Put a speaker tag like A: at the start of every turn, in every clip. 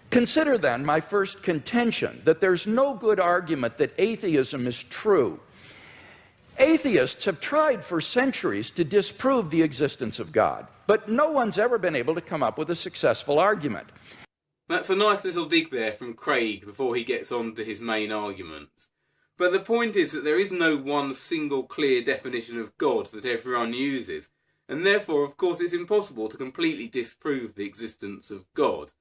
A: Consider then my first contention, that there's no good argument that atheism is true. Atheists have tried for centuries to disprove the existence of God, but no one's ever been able to come up with a successful argument.
B: That's a nice little dig there from Craig before he gets on to his main arguments. But the point is that there is no one single clear definition of God that everyone uses, and therefore, of course, it's impossible to completely disprove the existence of God.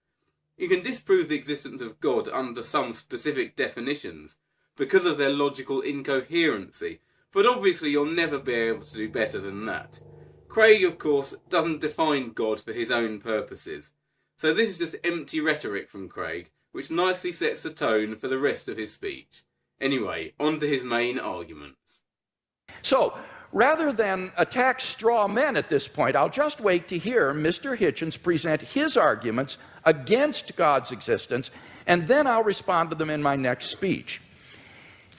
B: You can disprove the existence of God under some specific definitions because of their logical incoherency, but obviously you'll never be able to do better than that. Craig, of course, doesn't define God for his own purposes. So this is just empty rhetoric from Craig, which nicely sets the tone for the rest of his speech. Anyway, on to his main arguments.
A: So, rather than attack straw men at this point, I'll just wait to hear Mr. Hitchens present his arguments against God's existence, and then I'll respond to them in my next speech.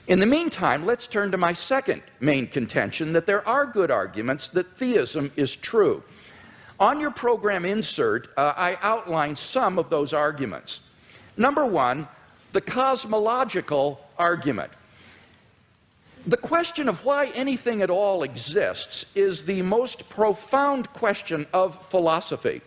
A: In the meantime, let's turn to my second main contention, that there are good arguments that theism is true. On your program insert, I outline some of those arguments. Number one, the cosmological argument. The question of why anything at all exists is the most profound question of philosophy.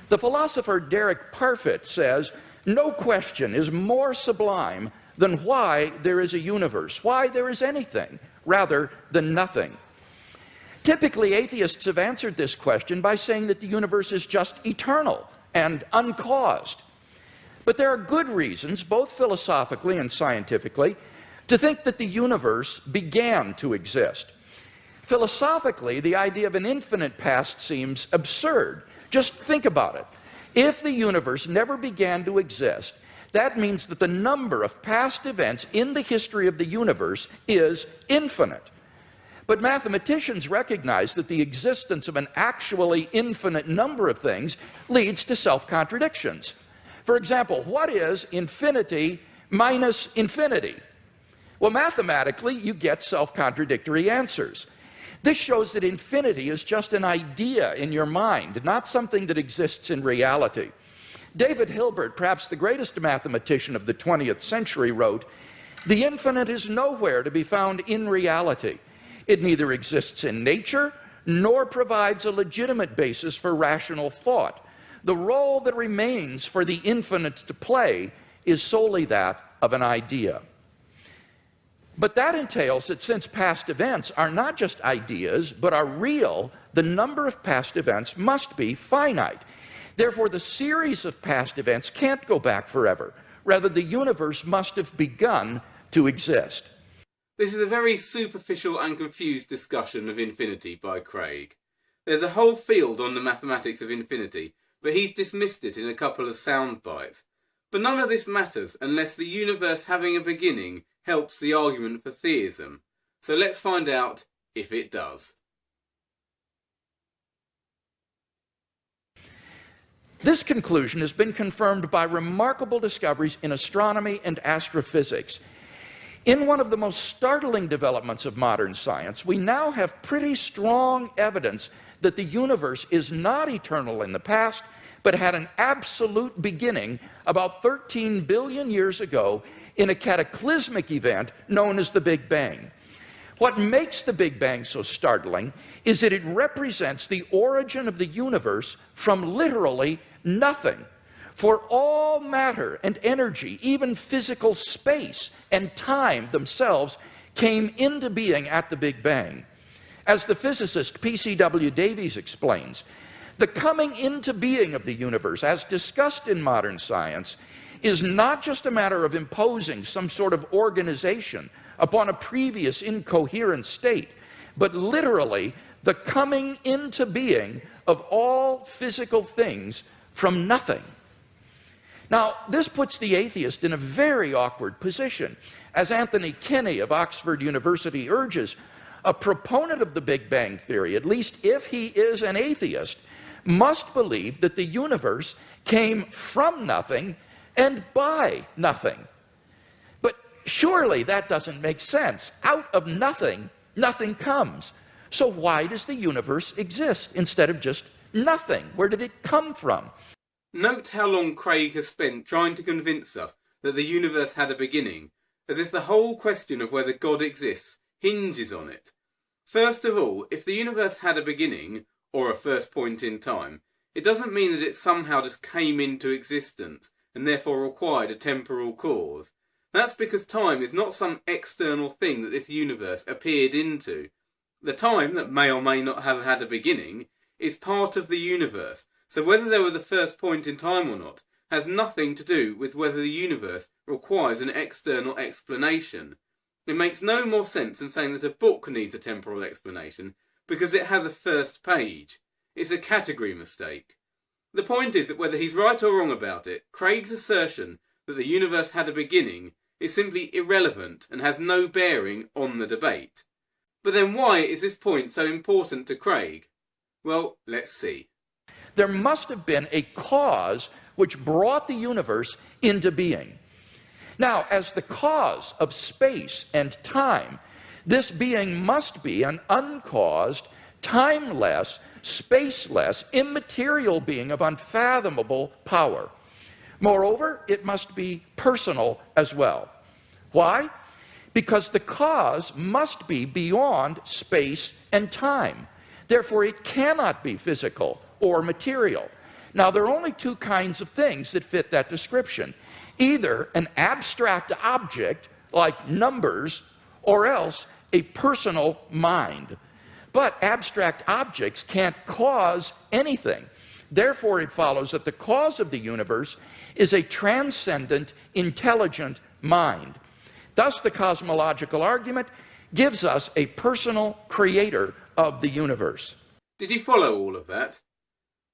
A: The philosopher Derek Parfit says, no question is more sublime than why there is a universe, why there is anything, rather than nothing. Typically, atheists have answered this question by saying that the universe is just eternal and uncaused. But there are good reasons, both philosophically and scientifically, to think that the universe began to exist. Philosophically, the idea of an infinite past seems absurd. Just think about it. If the universe never began to exist, that means that the number of past events in the history of the universe is infinite. But mathematicians recognize that the existence of an actually infinite number of things leads to self-contradictions. For example, what is infinity minus infinity? Well, mathematically, you get self-contradictory answers. This shows that infinity is just an idea in your mind, not something that exists in reality. David Hilbert, perhaps the greatest mathematician of the 20th century, wrote, "The infinite is nowhere to be found in reality. It neither exists in nature nor provides a legitimate basis for rational thought. The role that remains for the infinite to play is solely that of an idea." But that entails that since past events are not just ideas, but are real, the number of past events must be finite. Therefore, the series of past events can't go back forever. Rather, the universe must have begun to exist.
B: This is a very superficial and confused discussion of infinity by Craig. There's a whole field on the mathematics of infinity, but he's dismissed it in a couple of sound bites. But none of this matters unless the universe having a beginning helps the argument for theism. So let's find out if it does.
A: This conclusion has been confirmed by remarkable discoveries in astronomy and astrophysics. In one of the most startling developments of modern science, we now have pretty strong evidence that the universe is not eternal in the past, but had an absolute beginning about 13 billion years ago in a cataclysmic event known as the Big Bang. What makes the Big Bang so startling is that it represents the origin of the universe from literally nothing. For all matter and energy, even physical space and time themselves, came into being at the Big Bang. As the physicist P.C.W. Davies explains, the coming into being of the universe, as discussed in modern science, is not just a matter of imposing some sort of organization upon a previous incoherent state, but literally the coming into being of all physical things from nothing. Now, this puts the atheist in a very awkward position. As Anthony Kinney of Oxford University urges, a proponent of the Big Bang Theory, at least if he is an atheist, must believe that the universe came from nothing and by nothing. But surely that doesn't make sense. Out of nothing, nothing comes. So why does the universe exist instead of just nothing? Where did it come from?
B: Note how long Craig has spent trying to convince us that the universe had a beginning, as if the whole question of whether God exists hinges on it. First of all, if the universe had a beginning, or a first point in time, it doesn't mean that it somehow just came into existence and therefore required a temporal cause. That's because time is not some external thing that this universe appeared into. The time that may or may not have had a beginning is part of the universe, so whether there was a first point in time or not has nothing to do with whether the universe requires an external explanation. It makes no more sense than saying that a book needs a temporal explanation because it has a first page. It's a category mistake. The point is that whether he's right or wrong about it, Craig's assertion that the universe had a beginning is simply irrelevant and has no bearing on the debate. But then why is this point so important to Craig? Well, let's see.
A: There must have been a cause which brought the universe into being. Now, as the cause of space and time, this being must be an uncaused, timeless, spaceless, immaterial being of unfathomable power. Moreover, it must be personal as well. Why? Because the cause must be beyond space and time. Therefore, it cannot be physical or material. Now, there are only two kinds of things that fit that description. Either an abstract object, like numbers, or else a personal mind. But abstract objects can't cause anything. Therefore, it follows that the cause of the universe is a transcendent, intelligent mind. Thus, the cosmological argument gives us a personal creator of the universe.
B: Did you follow all of that?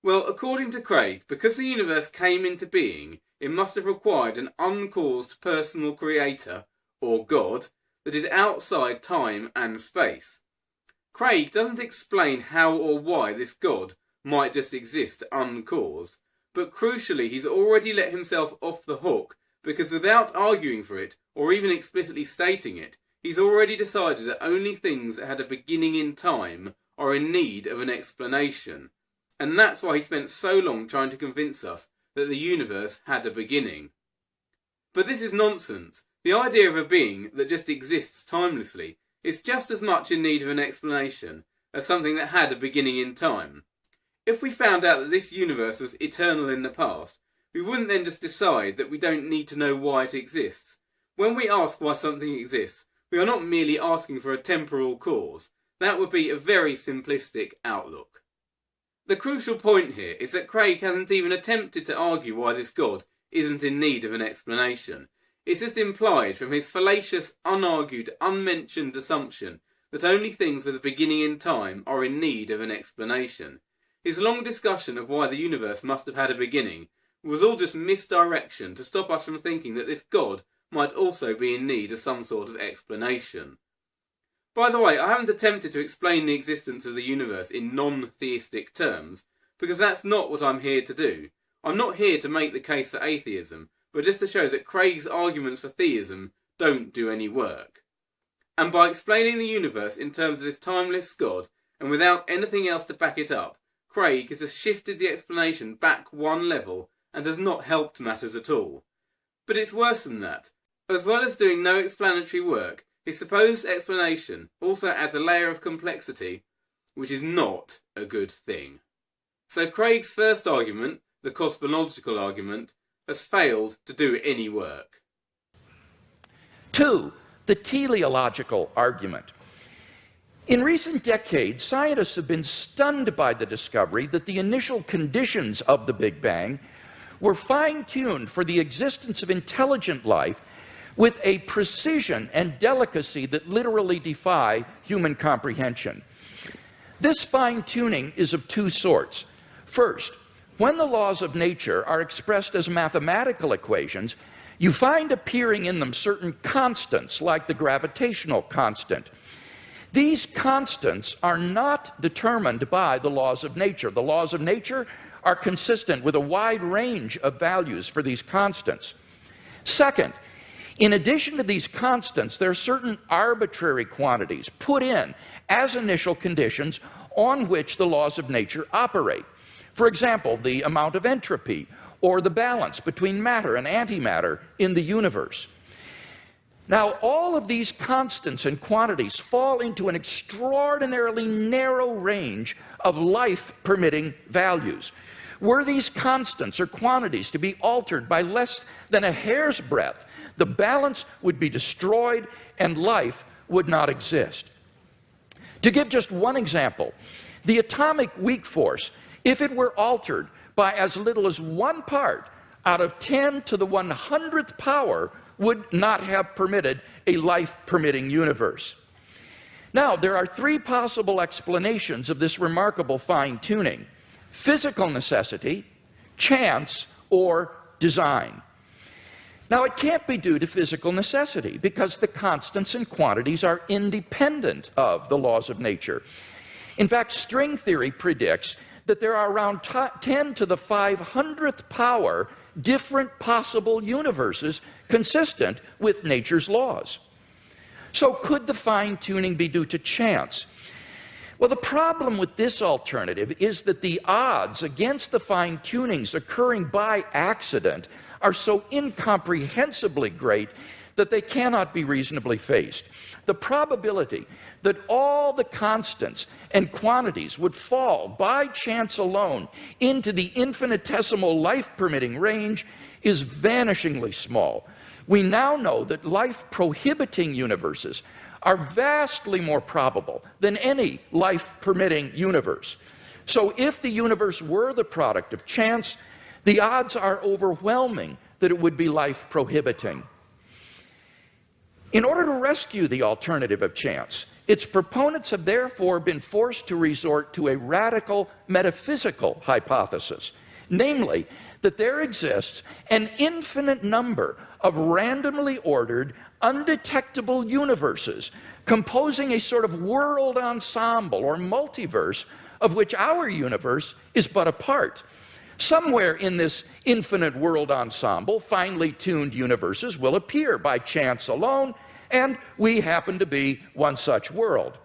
B: Well, according to Craig, because the universe came into being, it must have required an uncaused personal creator, or God, that is outside time and space. Craig doesn't explain how or why this God might just exist uncaused, but crucially he's already let himself off the hook because without arguing for it, or even explicitly stating it, he's already decided that only things that had a beginning in time are in need of an explanation. And that's why he spent so long trying to convince us that the universe had a beginning. But this is nonsense. The idea of a being that just exists timelessly is just as much in need of an explanation as something that had a beginning in time. If we found out that this universe was eternal in the past, we wouldn't then just decide that we don't need to know why it exists. When we ask why something exists, we are not merely asking for a temporal cause. That would be a very simplistic outlook. The crucial point here is that Craig hasn't even attempted to argue why this God isn't in need of an explanation. It's just implied from his fallacious, unargued, unmentioned assumption that only things with a beginning in time are in need of an explanation. His long discussion of why the universe must have had a beginning was all just misdirection to stop us from thinking that this God might also be in need of some sort of explanation. By the way, I haven't attempted to explain the existence of the universe in non-theistic terms, because that's not what I'm here to do. I'm not here to make the case for atheism, but just to show that Craig's arguments for theism don't do any work. And by explaining the universe in terms of this timeless God, and without anything else to back it up, Craig has just shifted the explanation back one level and has not helped matters at all. But it's worse than that. As well as doing no explanatory work, his supposed explanation also adds a layer of complexity, which is not a good thing. So Craig's first argument, the cosmological argument, has failed to do any work.
A: 2. The teleological argument. In recent decades, scientists have been stunned by the discovery that the initial conditions of the Big Bang were fine-tuned for the existence of intelligent life with a precision and delicacy that literally defy human comprehension. This fine-tuning is of two sorts. First, When the laws of nature are expressed as mathematical equations, you find appearing in them certain constants, like the gravitational constant. These constants are not determined by the laws of nature. The laws of nature are consistent with a wide range of values for these constants. Second, in addition to these constants, there are certain arbitrary quantities put in as initial conditions on which the laws of nature operate. For example, the amount of entropy, or the balance between matter and antimatter in the universe. Now, all of these constants and quantities fall into an extraordinarily narrow range of life-permitting values. Were these constants or quantities to be altered by less than a hair's breadth, the balance would be destroyed and life would not exist. To give just one example, the atomic weak force, if it were altered by as little as 1 part out of 10 to the 100th power, would not have permitted a life-permitting universe. Now, there are 3 possible explanations of this remarkable fine-tuning: physical necessity, chance, or design. Now, it can't be due to physical necessity because the constants and quantities are independent of the laws of nature. In fact, string theory predicts that there are around 10 to the 500th power different possible universes consistent with nature's laws. So could the fine-tuning be due to chance? Well, the problem with this alternative is that the odds against the fine-tunings occurring by accident are so incomprehensibly great that they cannot be reasonably faced. The probability that all the constants and quantities would fall by chance alone into the infinitesimal life-permitting range is vanishingly small. We now know that life-prohibiting universes are vastly more probable than any life-permitting universe. So if the universe were the product of chance, the odds are overwhelming that it would be life-prohibiting. In order to rescue the alternative of chance, its proponents have therefore been forced to resort to a radical metaphysical hypothesis, namely that there exists an infinite number of randomly ordered, undetectable universes composing a sort of world ensemble or multiverse of which our universe is but a part. Somewhere in this infinite world ensemble, finely tuned universes will appear by chance alone, and we happen to be one such world.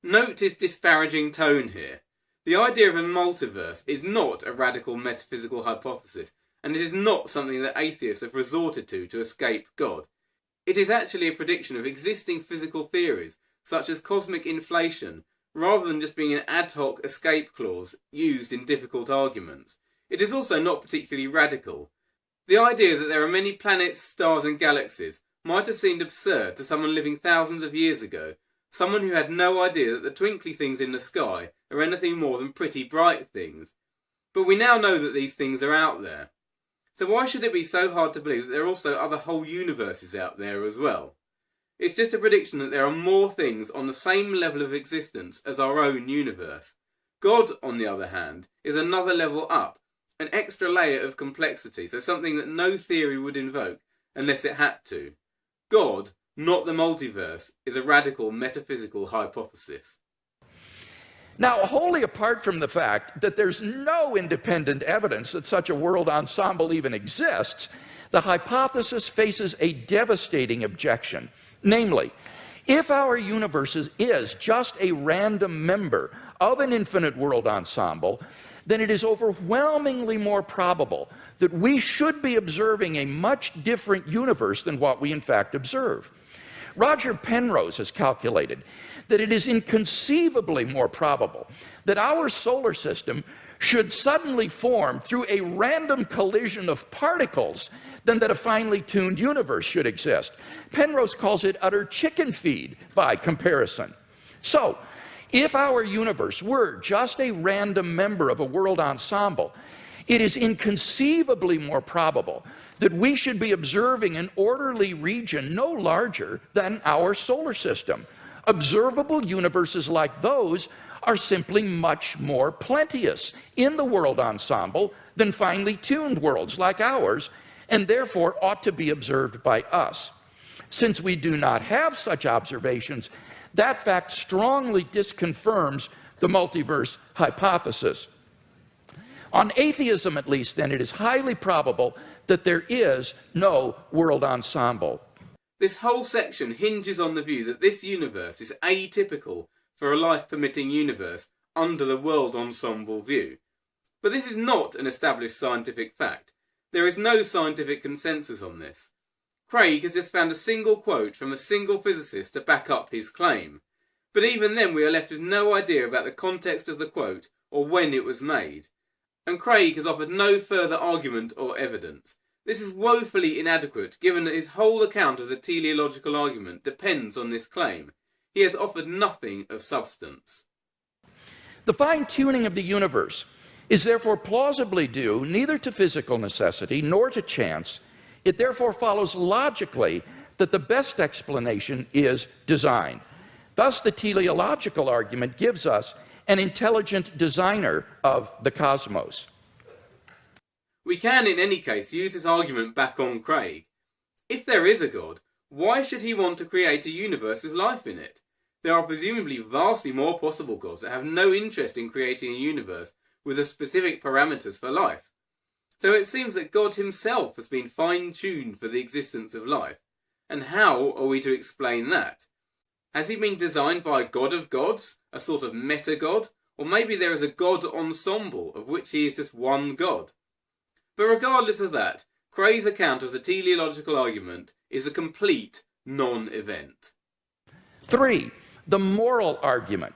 B: Note his disparaging tone here. The idea of a multiverse is not a radical metaphysical hypothesis, and it is not something that atheists have resorted to escape God. It is actually a prediction of existing physical theories, such as cosmic inflation, rather than just being an ad hoc escape clause used in difficult arguments. It is also not particularly radical. The idea that there are many planets, stars and galaxies might have seemed absurd to someone living thousands of years ago, someone who had no idea that the twinkly things in the sky are anything more than pretty bright things. But we now know that these things are out there. So why should it be so hard to believe that there are also other whole universes out there as well? It's just a prediction that there are more things on the same level of existence as our own universe. God, on the other hand, is another level up, an extra layer of complexity, so something that no theory would invoke unless it had to. God, not the multiverse, is a radical metaphysical hypothesis.
A: Now, wholly apart from the fact that there's no independent evidence that such a world ensemble even exists, the hypothesis faces a devastating objection. Namely, if our universe is just a random member of an infinite world ensemble, then it is overwhelmingly more probable that we should be observing a much different universe than what we in fact observe. Roger Penrose has calculated that it is inconceivably more probable that our solar system should suddenly form through a random collision of particles than that a finely tuned universe should exist. Penrose calls it utter chicken feed by comparison. So, if our universe were just a random member of a world ensemble, it is inconceivably more probable that we should be observing an orderly region no larger than our solar system. Observable universes like those are simply much more plenteous in the world ensemble than finely tuned worlds like ours, and therefore ought to be observed by us. Since we do not have such observations, that fact strongly disconfirms the multiverse hypothesis. On atheism, at least, then, it is highly probable that there is no world ensemble.
B: This whole section hinges on the view that this universe is atypical for a life-permitting universe under the world ensemble view. But this is not an established scientific fact. There is no scientific consensus on this. Craig has just found a single quote from a single physicist to back up his claim. But even then we are left with no idea about the context of the quote or when it was made. And Craig has offered no further argument or evidence. This is woefully inadequate given that his whole account of the teleological argument depends on this claim. He has offered nothing of substance.
A: The fine-tuning of the universe is therefore plausibly due neither to physical necessity nor to chance. It therefore follows logically that the best explanation is design. Thus, the teleological argument gives us an intelligent designer of the cosmos.
B: We can, in any case, use this argument back on Craig. If there is a God, why should he want to create a universe with life in it? There are presumably vastly more possible gods that have no interest in creating a universe with the specific parameters for life. So it seems that God himself has been fine-tuned for the existence of life. And how are we to explain that? Has he been designed by a god of gods, a sort of meta-god? Or maybe there is a god ensemble of which he is just one god? But regardless of that, Craig's account of the teleological argument is a complete non-event.
A: 3. The moral argument.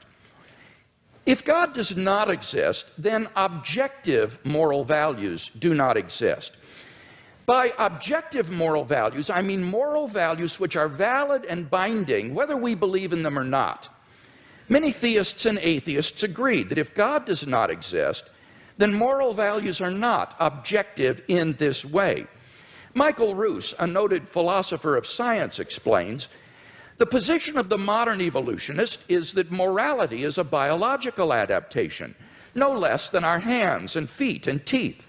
A: If God does not exist, then objective moral values do not exist. By objective moral values, I mean moral values which are valid and binding, whether we believe in them or not. Many theists and atheists agree that if God does not exist, then moral values are not objective in this way. Michael Roos, a noted philosopher of science, explains, the position of the modern evolutionist is that morality is a biological adaptation, no less than our hands and feet and teeth.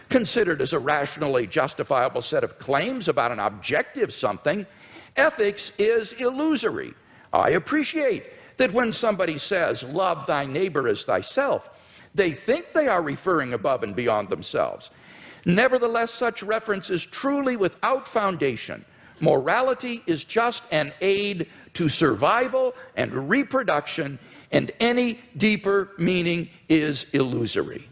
A: Considered as a rationally justifiable set of claims about an objective something, ethics is illusory. I appreciate that when somebody says, love thy neighbor as thyself, they think they are referring above and beyond themselves. Nevertheless, such reference is truly without foundation. Morality is just an aid to survival and reproduction, and any deeper meaning is illusory.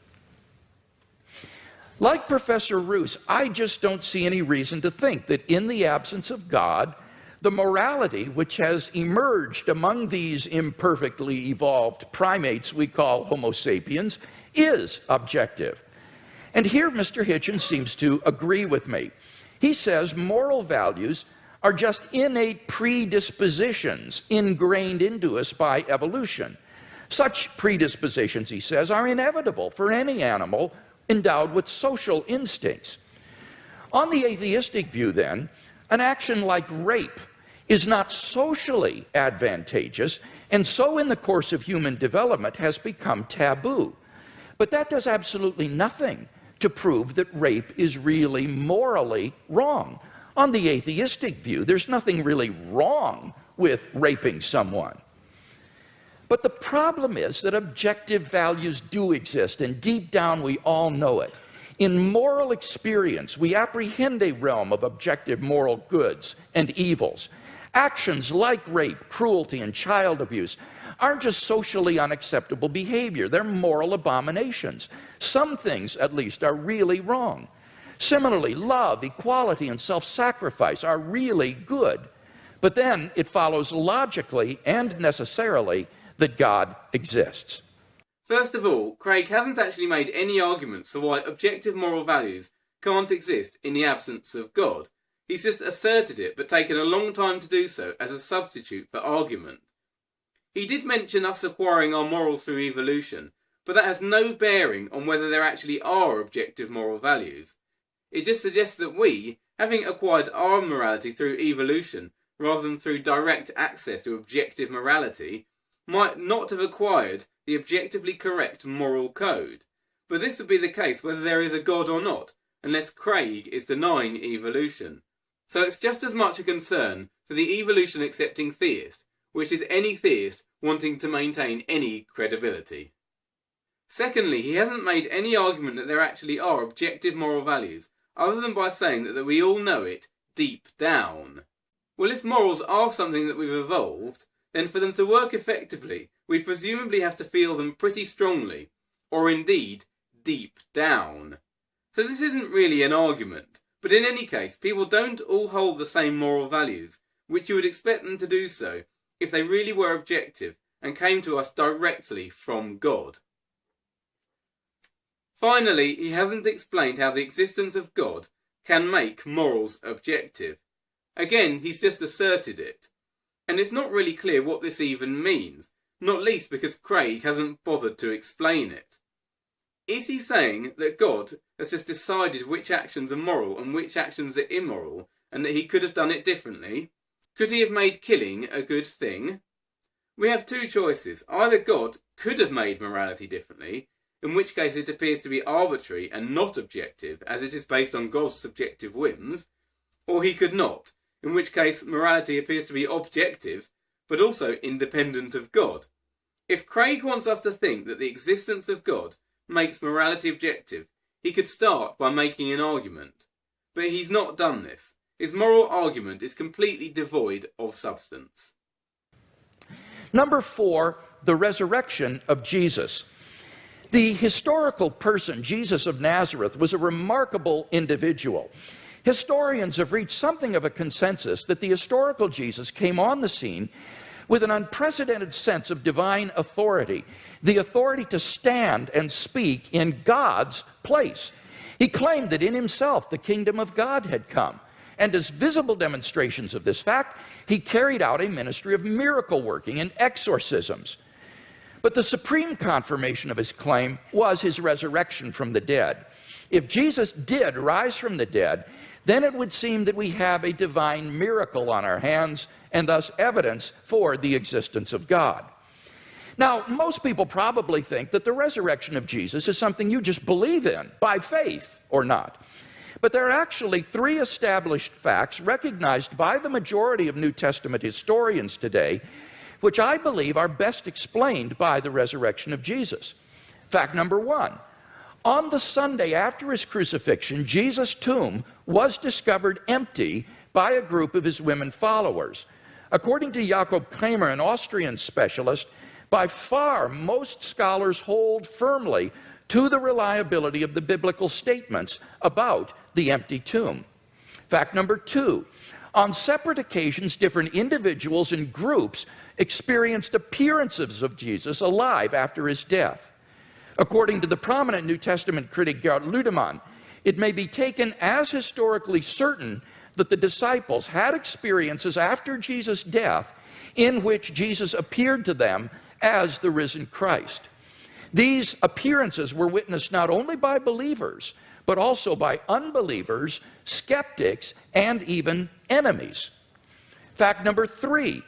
A: Like Professor Roos, I just don't see any reason to think that in the absence of God, the morality which has emerged among these imperfectly evolved primates we call Homo sapiens is objective. And here Mr. Hitchens seems to agree with me. He says moral values are just innate predispositions ingrained into us by evolution. Such predispositions, he says, are inevitable for any animal endowed with social instincts. On the atheistic view, then, an action like rape is not socially advantageous, and so in the course of human development has become taboo. But that does absolutely nothing to prove that rape is really morally wrong. On the atheistic view, there's nothing really wrong with raping someone. But the problem is that objective values do exist, and deep down we all know it. In moral experience, we apprehend a realm of objective moral goods and evils. Actions like rape, cruelty, and child abuse aren't just socially unacceptable behavior, they're moral abominations. Some things, at least, are really wrong. Similarly, love, equality, and self-sacrifice are really good. But then it follows logically and necessarily that God exists.
B: First of all, Craig hasn't actually made any arguments for why objective moral values can't exist in the absence of God. He's just asserted it, but taken a long time to do so as a substitute for argument. He did mention us acquiring our morals through evolution, but that has no bearing on whether there actually are objective moral values. It just suggests that we, having acquired our morality through evolution rather than through direct access to objective morality, might not have acquired the objectively correct moral code. But this would be the case whether there is a God or not, unless Craig is denying evolution. So it's just as much a concern for the evolution-accepting theist, which is any theist wanting to maintain any credibility. Secondly, he hasn't made any argument that there actually are objective moral values, other than by saying that we all know it deep down. Well, if morals are something that we've evolved, then for them to work effectively, we presumably have to feel them pretty strongly, or indeed, deep down. So this isn't really an argument, but in any case, people don't all hold the same moral values, which you would expect them to do so if they really were objective and came to us directly from God. Finally, he hasn't explained how the existence of God can make morals objective. Again, he's just asserted it. And it's not really clear what this even means, not least because Craig hasn't bothered to explain it. Is he saying that God has just decided which actions are moral and which actions are immoral, and that he could have done it differently? Could he have made killing a good thing? We have two choices. Either God could have made morality differently, in which case it appears to be arbitrary and not objective, as it is based on God's subjective whims, or he could not, in which case morality appears to be objective, but also independent of God. If Craig wants us to think that the existence of God makes morality objective, he could start by making an argument. But he's not done this. His moral argument is completely devoid of substance.
A: Number 4, the resurrection of Jesus. The historical person, Jesus of Nazareth, was a remarkable individual. Historians have reached something of a consensus that the historical Jesus came on the scene with an unprecedented sense of divine authority, the authority to stand and speak in God's place. He claimed that in himself the kingdom of God had come, and as visible demonstrations of this fact, he carried out a ministry of miracle working and exorcisms. But the supreme confirmation of his claim was his resurrection from the dead. If Jesus did rise from the dead, then it would seem that we have a divine miracle on our hands, and thus evidence for the existence of God. Now, most people probably think that the resurrection of Jesus is something you just believe in, by faith or not. But there are actually 3 established facts recognized by the majority of New Testament historians today, which I believe are best explained by the resurrection of Jesus. Fact number 1, on the Sunday after his crucifixion, Jesus' tomb was discovered empty by a group of his women followers. According to Jakob Kramer, an Austrian specialist, by far most scholars hold firmly to the reliability of the biblical statements about the empty tomb. Fact number 2, on separate occasions, different individuals and groups experienced appearances of Jesus alive after his death. According to the prominent New Testament critic Gerd Ludemann, it may be taken as historically certain that the disciples had experiences after Jesus' death in which Jesus appeared to them as the risen Christ. These appearances were witnessed not only by believers, but also by unbelievers, skeptics, and even enemies. Fact number 3,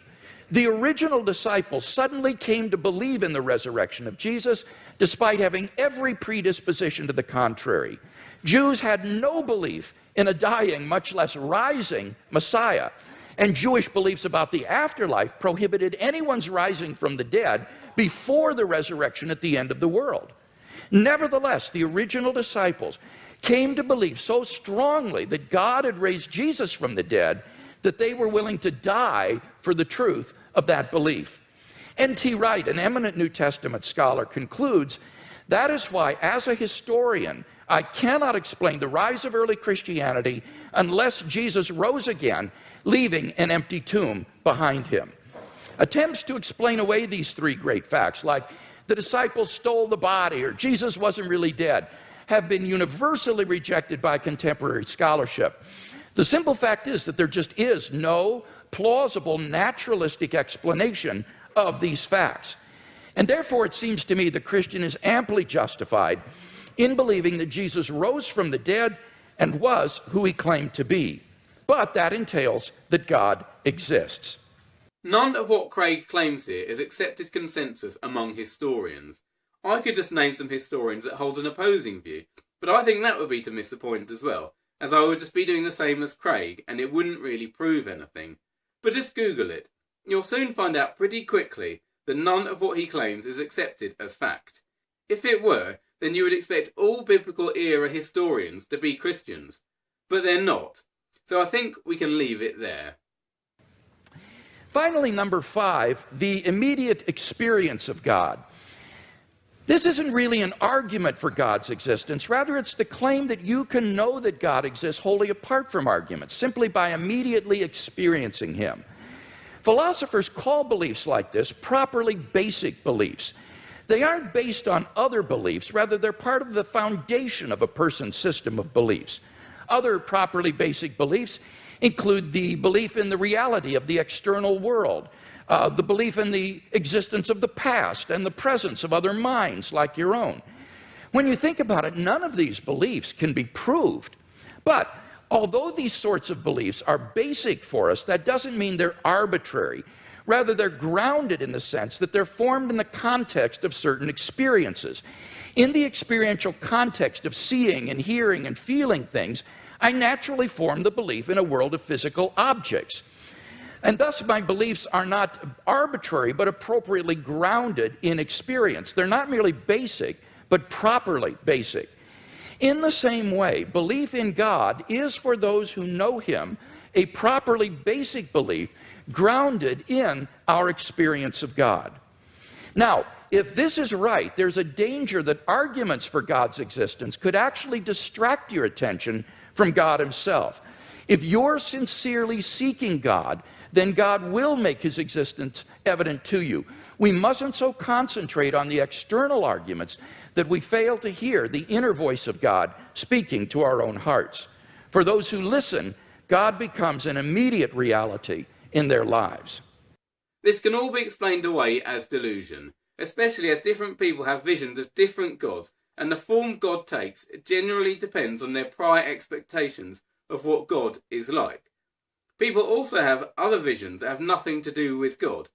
A: the original disciples suddenly came to believe in the resurrection of Jesus, despite having every predisposition to the contrary. Jews had no belief in a dying, much less rising Messiah, and Jewish beliefs about the afterlife prohibited anyone's rising from the dead before the resurrection at the end of the world. Nevertheless, the original disciples came to believe so strongly that God had raised Jesus from the dead that they were willing to die for the truth of that belief. N.T. Wright, an eminent New Testament scholar, concludes, that is why, as a historian, I cannot explain the rise of early Christianity unless Jesus rose again, leaving an empty tomb behind him. Attempts to explain away these 3 great facts, like the disciples stole the body or Jesus wasn't really dead, have been universally rejected by contemporary scholarship. The simple fact is that there just is no plausible naturalistic explanation of these facts. And therefore, it seems to me the Christian is amply justified in believing that Jesus rose from the dead and was who he claimed to be. But that entails that God exists.
B: None of what Craig claims here is accepted consensus among historians. I could just name some historians that hold an opposing view, but I think that would be to miss the point as well, as I would just be doing the same as Craig, and it wouldn't really prove anything. But just Google it. You'll soon find out pretty quickly that none of what he claims is accepted as fact. If it were, then you would expect all biblical era historians to be Christians. But they're not. So I think we can leave it there.
A: Finally, number 5, the immediate experience of God. This isn't really an argument for God's existence. Rather, it's the claim that you can know that God exists wholly apart from arguments, simply by immediately experiencing him. Philosophers call beliefs like this properly basic beliefs. They aren't based on other beliefs. Rather, they're part of the foundation of a person's system of beliefs. Other properly basic beliefs include the belief in the reality of the external world, the belief in the existence of the past and the presence of other minds like your own. When you think about it, none of these beliefs can be proved. But although these sorts of beliefs are basic for us, that doesn't mean they're arbitrary. Rather, they're grounded in the sense that they're formed in the context of certain experiences. In the experiential context of seeing and hearing and feeling things, I naturally form the belief in a world of physical objects. And thus my beliefs are not arbitrary, but appropriately grounded in experience. They're not merely basic, but properly basic. In the same way, belief in God is for those who know him a properly basic belief grounded in our experience of God. Now, if this is right, there's a danger that arguments for God's existence could actually distract your attention from God himself. If you're sincerely seeking God, then God will make his existence evident to you. We mustn't so concentrate on the external arguments that we fail to hear the inner voice of God speaking to our own hearts. For those who listen, God becomes an immediate reality in their lives.
B: This can all be explained away as delusion, especially as different people have visions of different gods, and the form God takes generally depends on their prior expectations of what God is like. People also have other visions that have nothing to do with God.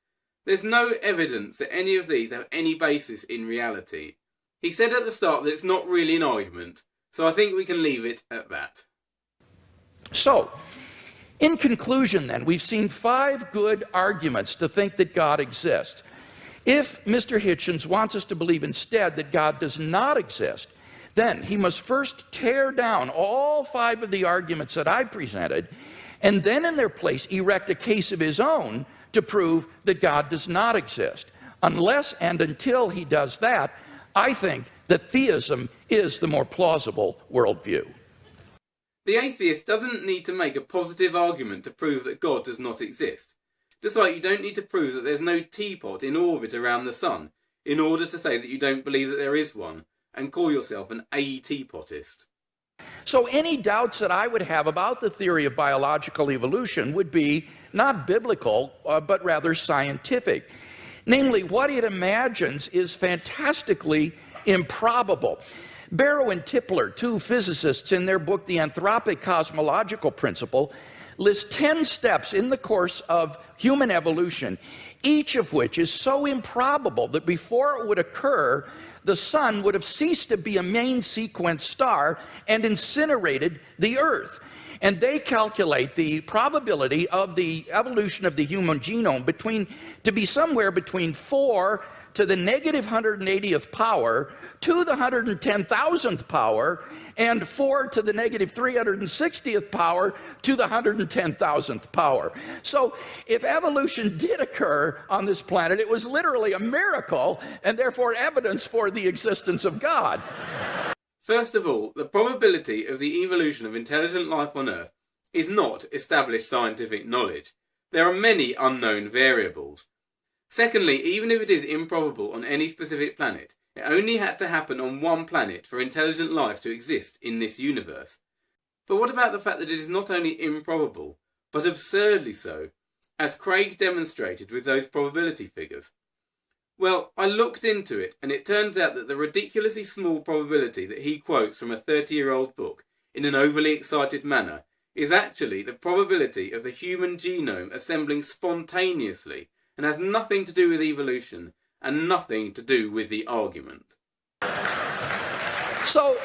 B: There's no evidence that any of these have any basis in reality. He said at the start that it's not really an argument, so I think we can leave it at that.
A: So, in conclusion then, we've seen 5 good arguments to think that God exists. If Mr. Hitchens wants us to believe instead that God does not exist, then he must first tear down all 5 of the arguments that I presented, and then in their place erect a case of his own to prove that God does not exist. Unless and until he does that, I think that theism is the more plausible worldview.
B: The atheist doesn't need to make a positive argument to prove that God does not exist. Just like you don't need to prove that there's no teapot in orbit around the sun in order to say that you don't believe that there is one and call yourself an a-teapotist.
A: So any doubts that I would have about the theory of biological evolution would be not biblical, but rather scientific. Namely, what it imagines is fantastically improbable. Barrow and Tipler, 2 physicists, in their book The Anthropic Cosmological Principle, list 10 steps in the course of human evolution, each of which is so improbable that before it would occur, the sun would have ceased to be a main sequence star and incinerated the Earth. And they calculate the probability of the evolution of the human genome to be somewhere between 4 to the negative 180th power to the 110,000th power and 4 to the negative 360th power to the 110,000th power. So if evolution did occur on this planet, it was literally a miracle and therefore evidence for the existence of God.
B: First of all, the probability of the evolution of intelligent life on Earth is not established scientific knowledge. There are many unknown variables. Secondly, even if it is improbable on any specific planet, it only had to happen on one planet for intelligent life to exist in this universe. But what about the fact that it is not only improbable, but absurdly so, as Craig demonstrated with those probability figures? Well, I looked into it, and it turns out that the ridiculously small probability that he quotes from a 30-year-old book in an overly excited manner is actually the probability of the human genome assembling spontaneously and has nothing to do with evolution and nothing to do with the argument.
A: So,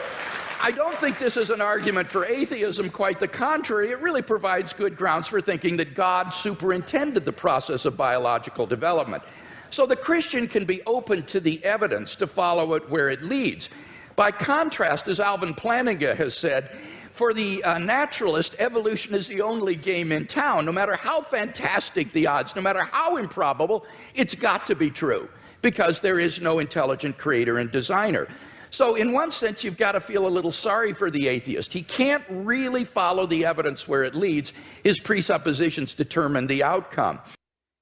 A: I don't think this is an argument for atheism, quite the contrary. It really provides good grounds for thinking that God superintended the process of biological development. So the Christian can be open to the evidence to follow it where it leads. By contrast, as Alvin Plantinga has said, for the naturalist, evolution is the only game in town. No matter how fantastic the odds, no matter how improbable, it's got to be true, because there is no intelligent creator and designer. So in one sense, you've got to feel a little sorry for the atheist. He can't really follow the evidence where it leads. His presuppositions determine the outcome.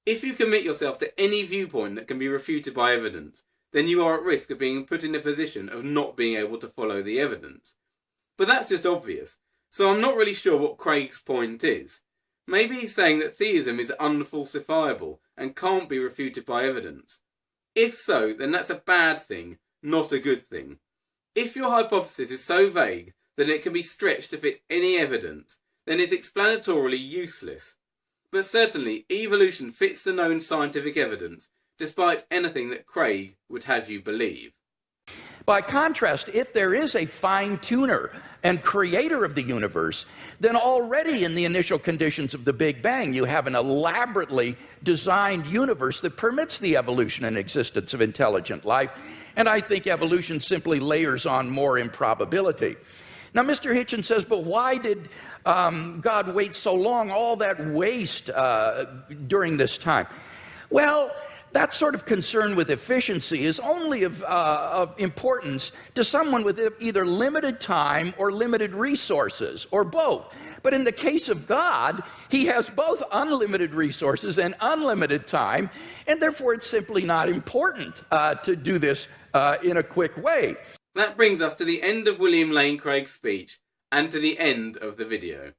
B: If you commit yourself to any viewpoint that can be refuted by evidence, then you are at risk of being put in a position of not being able to follow the evidence. But that's just obvious, so I'm not really sure what Craig's point is. Maybe he's saying that theism is unfalsifiable and can't be refuted by evidence. If so, then that's a bad thing, not a good thing. If your hypothesis is so vague that it can be stretched to fit any evidence, then it's explanatorily useless. But certainly, evolution fits the known scientific evidence, despite anything that Craig would have you believe.
A: By contrast, if there is a fine-tuner and creator of the universe, then already in the initial conditions of the Big Bang, you have an elaborately designed universe that permits the evolution and existence of intelligent life. And I think evolution simply layers on more improbability. Now, Mr. Hitchens says, but why did God wait so long, all that waste during this time? Well, that sort of concern with efficiency is only of importance to someone with either limited time or limited resources, or both. But in the case of God, he has both unlimited resources and unlimited time, and therefore it's simply not important to do this in a quick way.
B: That brings us to the end of William Lane Craig's speech, and to the end of the video.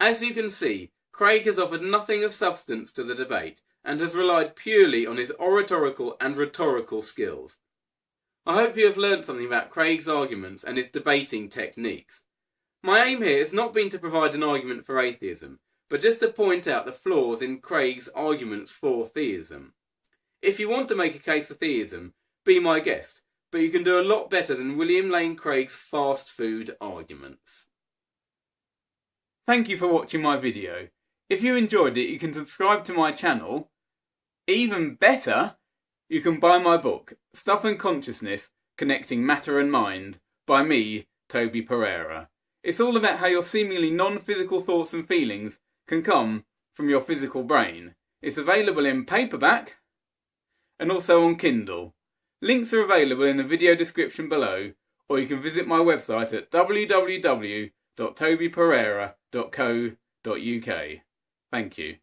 B: As you can see, Craig has offered nothing of substance to the debate, and has relied purely on his oratorical and rhetorical skills. I hope you have learned something about Craig's arguments and his debating techniques. My aim here has not been to provide an argument for atheism, but just to point out the flaws in Craig's arguments for theism. If you want to make a case for theism, be my guest, but you can do a lot better than William Lane Craig's fast food arguments. Thank you for watching my video. If you enjoyed it, you can subscribe to my channel. Even better, you can buy my book, Stuff and Consciousness, Connecting Matter and Mind, by me, Toby Pereira. It's all about how your seemingly non-physical thoughts and feelings can come from your physical brain. It's available in paperback and also on Kindle. Links are available in the video description below, or you can visit my website at www.tobypereira.co.uk. Thank you.